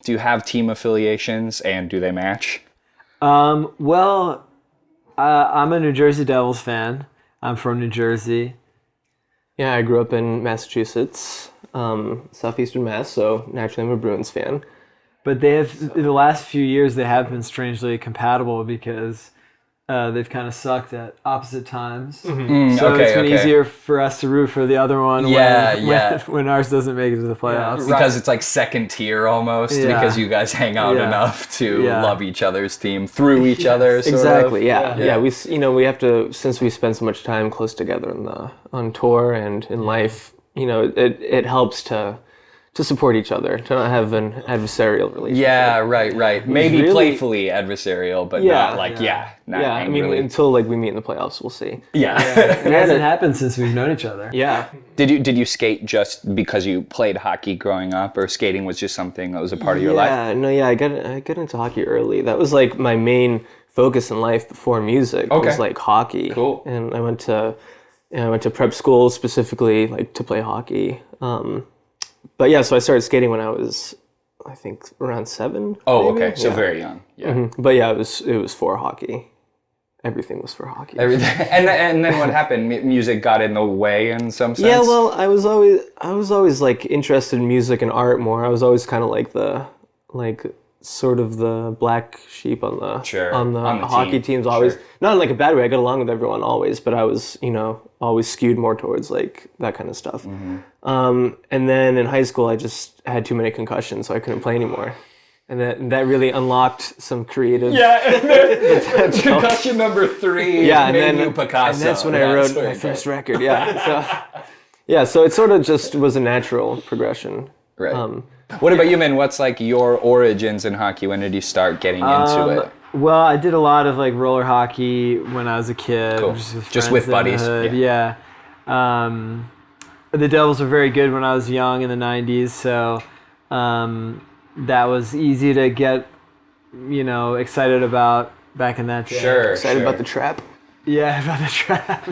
Do you have team affiliations, and do they match? Well, I'm a New Jersey Devils fan. I'm from New Jersey. Yeah, I grew up in Massachusetts, southeastern Mass, so naturally I'm a Bruins fan. But they have, in the last few years, they have been strangely compatible because they've kind of sucked at opposite times. So it's been easier for us to root for the other one when ours doesn't make it to the playoffs. Because it's like second tier almost, because you guys hang out enough to love each other's team through each other. Sort exactly. of. Yeah. We have to, since we spend so much time close together on tour and in life. It helps to support each other, to not have an adversarial relationship. Yeah, right. Maybe really, playfully adversarial, but not angrily. I mean, until we meet in the playoffs, we'll see. Yeah. It hasn't happened since we've known each other. Yeah. Did you skate just because you played hockey growing up, or skating was just something that was a part of your life? I got into hockey early. That was my main focus in life before music. Was hockey. Cool. And I went to prep school specifically to play hockey. But so I started skating when I was, I think, around 7. Oh, maybe? okay. So very young. Yeah. Mm-hmm. But it was for hockey. Everything was for hockey. Everything. And then what happened? Music got in the way in some sense? Yeah, well, I was always interested in music and art more. I was always kind of sort of the black sheep on the hockey teams always. Sure. Not in a bad way. I got along with everyone always, but I was, always skewed more towards that kind of stuff. Mm-hmm. And then in high school, I just had too many concussions, so I couldn't play anymore. And that really unlocked some creative potential. Concussion number 3 made you Picasso. And that's when I wrote my first record, So it sort of just was a natural progression. Right. What about you, man? What's your origins in hockey? When did you start getting into it? Well, I did a lot of roller hockey when I was a kid. Cool. Just with buddies. Yeah. The Devils were very good when I was young in the 90s, so that was easy to get, excited about back in that day. Sure. Excited about the trap? Yeah, about the trap.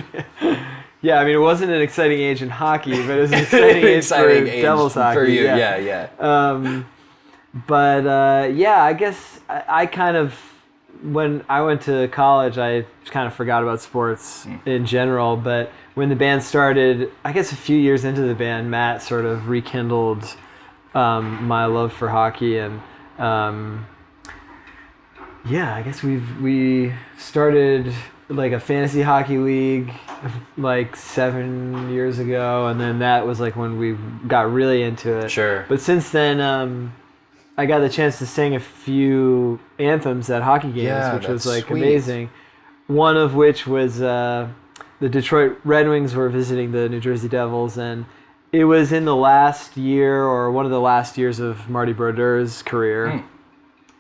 Yeah, I mean, it wasn't an exciting age in hockey, but it was an exciting age for Devils hockey. For you, yeah. I guess I kind of, when I went to college, I kind of forgot about sports in general, but when the band started, I guess a few years into the band, Matt sort of rekindled my love for hockey, and I guess we started a fantasy hockey league 7 years ago, and then that was when we got really into it. Sure. But since then, I got the chance to sing a few anthems at hockey games, which was sweet. Amazing. One of which was the Detroit Red Wings were visiting the New Jersey Devils, and it was in the last year or one of the last years of Marty Brodeur's career.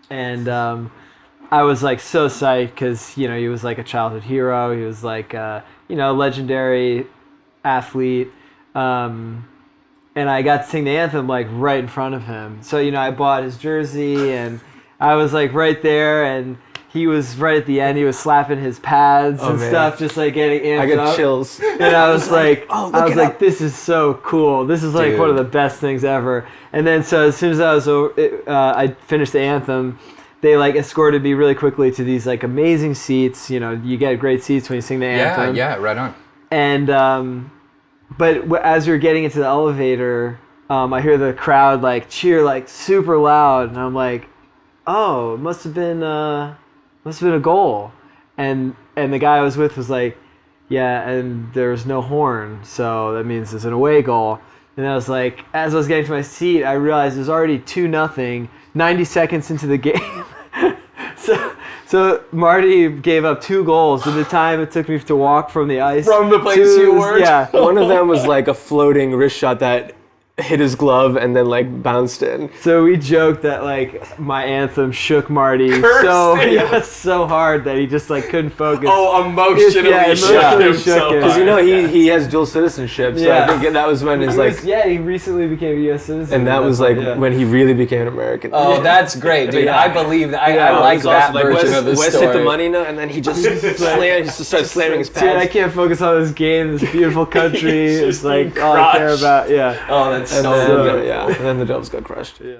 And I was so psyched because he was a childhood hero. He was a legendary athlete, and I got to sing the anthem right in front of him. So I bought his jersey, and I was right there, and he was right at the end. He was slapping his pads stuff, just getting amped up. I got chills, and I was this is so cool. This is one of the best things ever. And then so as soon as I finished the anthem, they escorted me really quickly to these amazing seats. You get great seats when you sing the anthem. Yeah, right on. And but as we were getting into the elevator, I hear the crowd cheer super loud, and I'm oh, it must have been a goal. And the guy I was with was yeah, and there's no horn, so that means it's an away goal. And I was as I was getting to my seat, I realized it was already 2-0, 90 seconds into the game. So Marty gave up 2 goals in the time it took me to walk from the ice. From the place you were? Yeah. One of them was a floating wrist shot that hit his glove and then bounced in. So we joked that my anthem shook Marty so hard that he just emotionally focus. Oh, emotionally shook himself. Because he has dual citizenship, so I think that was when his he recently became a U.S. citizen. And that was when he really became an American. Oh, that's great, dude. I believe that. I like that version of the story. Wes hit the money note, and then he just started slamming his pads. Dude, I can't focus on this game, this beautiful country. It's all I care about. Yeah. Oh, that's so good. And then the Devils got crushed. Yeah.